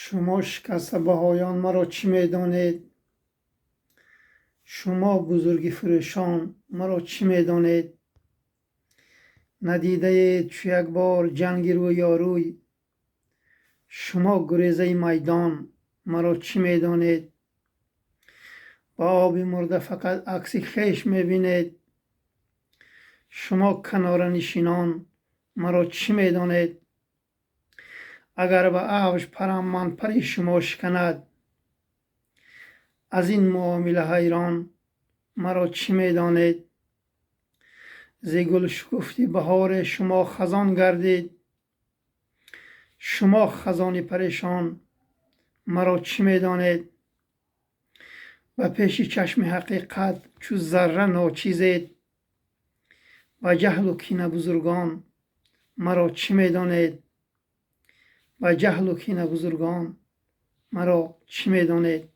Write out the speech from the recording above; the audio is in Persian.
شما شکسته بهایان مرا چی میدانید؟ شما بزرگی فروشان مرا چی میدانید؟ ندیده اید چو یک بار جنگ رویاروی، شما گریزه میدان مرا چی میدانید؟ با آب مرده فقط عکس خویش میبینید، شما کنار نشینان مرا چی میدانید؟ اگر به اوج پرم من پری شما شکند، از این معامله حیران مرا چی میدانید؟ ز گل شکفته بهار شما خزان گردید، شما خزان پریشان مرا چی میدانید؟ و پیش چشم حقیقت چو ذره ناچیزید، و جهل و کینه بزرگان مرا چی میدانید؟ و جهل و کینه بزرگان مرا چی میدانید؟